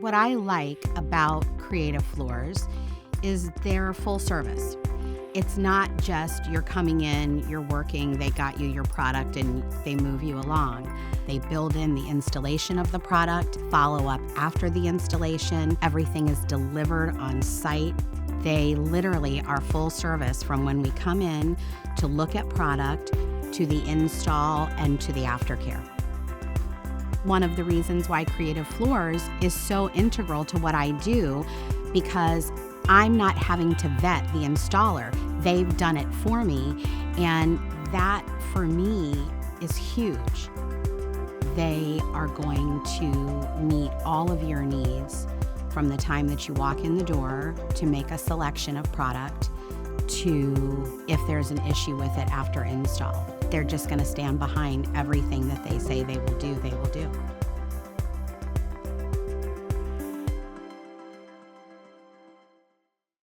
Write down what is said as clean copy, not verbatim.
What I like about Creative Floors is they're full service. It's not just you're coming in, you're working, they got you your product and they move you along. They build in the installation of the product, follow up after the installation. Everything is delivered on site. They literally are full service from when we come in to look at product, to the install, and to the aftercare. One of the reasons why Creative Floors is so integral to what I do, because I'm not having to vet the installer. They've done it for me, and that for me is huge. They are going to meet all of your needs from the time that you walk in the door to make a selection of product to if there's an issue with it after install. They're just going to stand behind everything that they say they will do, they will do.